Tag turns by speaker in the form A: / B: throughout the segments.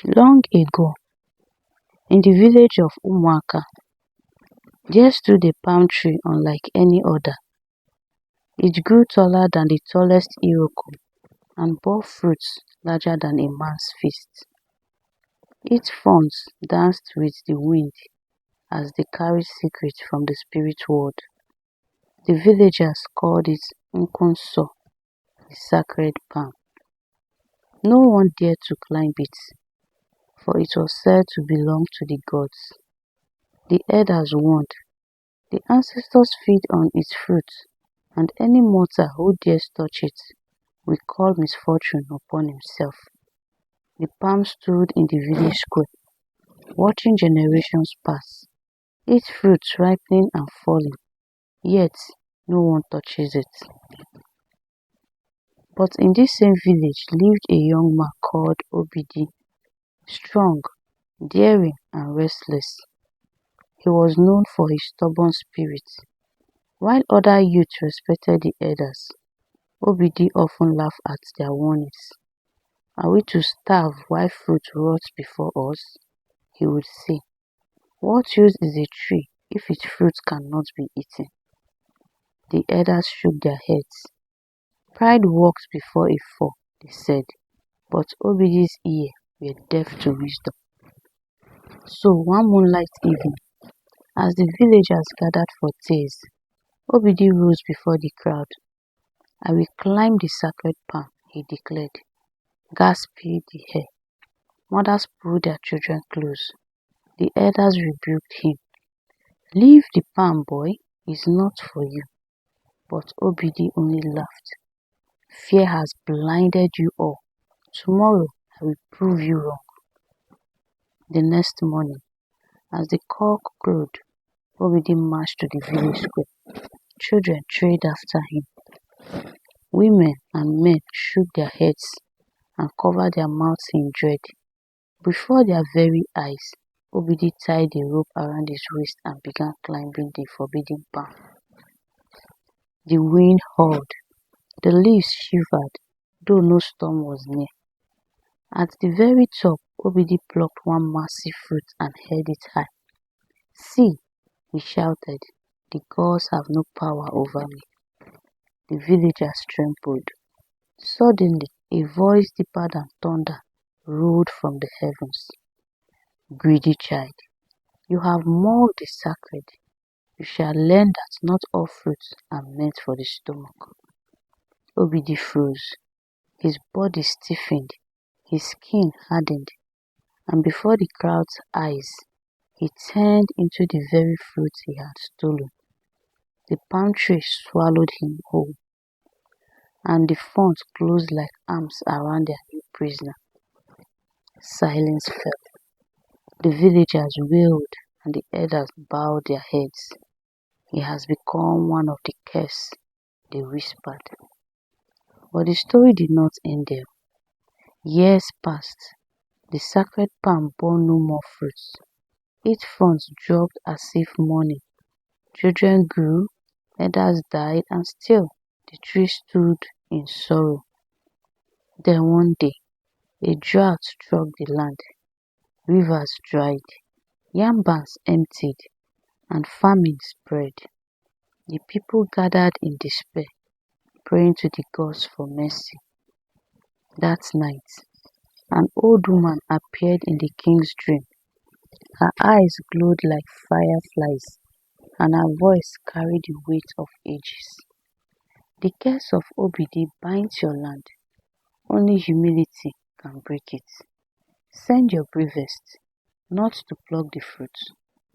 A: Long ago, in the village of Umuaka, there stood a palm tree unlike any other. It grew taller than the tallest iroko and bore fruits larger than a man's fist. Its fronds danced with the wind as they carried secrets from the spirit world. The villagers called it Nkonso, the sacred palm. No one dared to climb it, for it was said to belong to the gods. The elders warned, the ancestors feed on its fruit, and any mortal who dares touch it will call misfortune upon himself. The palm stood in the village square, watching generations pass, its fruits ripening and falling, yet no one touches it. But in this same village lived a young man called Obidi, strong, daring, and restless. He was known for his stubborn spirit. While other youths respected the elders, Obidi often laughed at their warnings. Are we to starve while fruit rots before us? He would say. What use is a tree if its fruit cannot be eaten? The elders shook their heads. Pride walks before a fall, they said, but Obidi's ears were deaf to wisdom. So one moonlight evening, as the villagers gathered for teas, Obidi rose before the crowd. I will climb the sacred palm, he declared, gasping the air. Mothers pulled their children close. The elders rebuked him. Leave the palm, boy, it's not for you. But Obidi only laughed. Fear has blinded you all. Tomorrow I will prove you wrong. The next morning, as the cock crowed, Obidi marched to the village square. Children trailed after him. Women and men shook their heads and covered their mouths in dread. Before their very eyes, Obidi tied a rope around his waist and began climbing the forbidden palm. The wind howled. The leaves shivered, though no storm was near. At the very top, Obidi plucked one massive fruit and held it high. See, he shouted, the gods have no power over me. The villagers trembled. Suddenly, a voice deeper than thunder rolled from the heavens. Greedy child, you have mocked the sacred. You shall learn that not all fruits are meant for the stomach. Obidi froze. His body stiffened, his skin hardened, and before the crowd's eyes, he turned into the very fruit he had stolen. The palm tree swallowed him whole, and the fronds closed like arms around their new prisoner. Silence fell. The villagers wailed, and the elders bowed their heads. He has become one of the curse, they whispered. But the story did not end there. Years passed. The sacred palm bore no more fruits. Its fronds dropped as if mourning. Children grew, elders died, and still the tree stood in sorrow. Then one day, a drought struck the land. Rivers dried, yam barns emptied, and famine spread. The people gathered in despair, praying to the gods for mercy. That night, an old woman appeared in the king's dream. Her eyes glowed like fireflies, and her voice carried the weight of ages. The curse of Obidi binds your land. Only humility can break it. Send your bravest, not to pluck the fruit,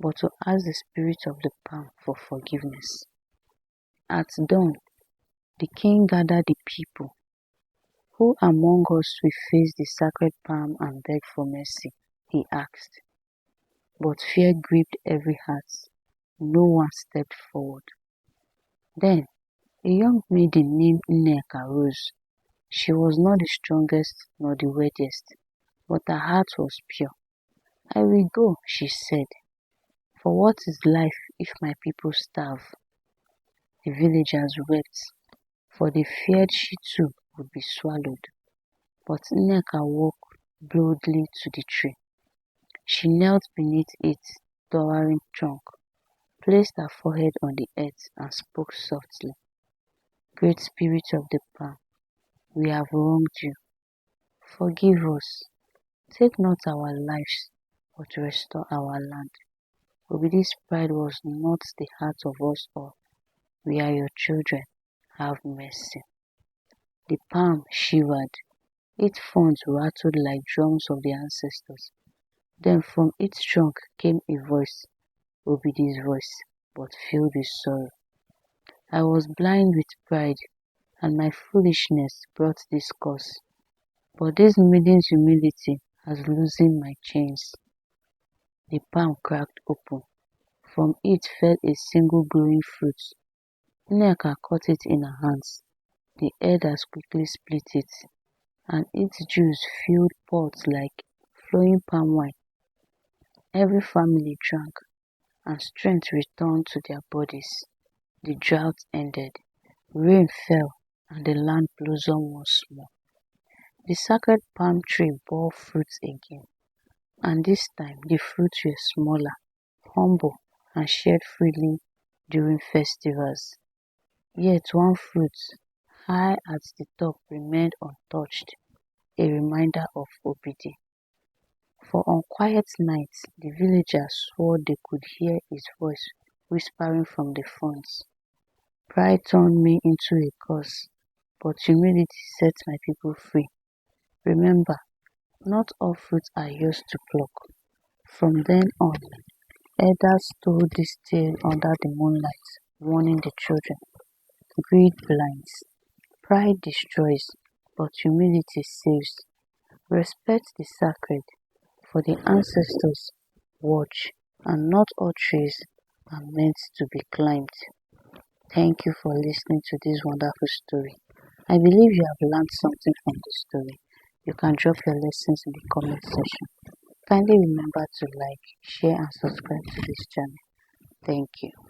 A: but to ask the spirit of the palm for forgiveness. At dawn, the king gathered the people. Who among us will face the sacred palm and beg for mercy? He asked. But fear gripped every heart. No one stepped forward. Then, a young maiden named Nneka rose. She was not the strongest nor the wealthiest, but her heart was pure. I will go, she said. For what is life if my people starve? The villagers wept, for they feared she too would be swallowed. But Nneka walked boldly to the tree. She knelt beneath its towering trunk, placed her forehead on the earth, and spoke softly. Great Spirit of the palm, we have wronged you. Forgive us. Take not our lives, but restore our land. Obidi's pride was not the heart of us all. We are your children. Have mercy. The palm shivered. Its fronds rattled like drums of the ancestors. Then from its trunk came a voice, Obidi's voice, but filled with sorrow. I was blind with pride, and my foolishness brought this curse. But this maiden's humility has loosened my chains. The palm cracked open. From it fell a single glowing fruit. Nneka caught it in her hands. The elders quickly split it, and its juice filled pots like flowing palm wine. Every family drank, and strength returned to their bodies. The drought ended, rain fell, and the land blossomed once more. The sacred palm tree bore fruits again, and this time the fruits were smaller, humble, and shared freely during festivals. Yet one fruit, high at the top, remained untouched, a reminder of Obidi. For on quiet nights, the villagers swore they could hear his voice whispering from the fronts. Pride turned me into a curse, but humility set my people free. Remember, not all fruits are yours to pluck. From then on, elders told this tale under the moonlight, warning the children. Greed blinds, pride destroys, but humility saves. Respect the sacred, for the ancestors watch, and not all trees are meant to be climbed. Thank you for listening to this wonderful story. I believe you have learned something from the story. You can drop your lessons in the comment section. Kindly remember to like, share and subscribe to this channel. Thank you.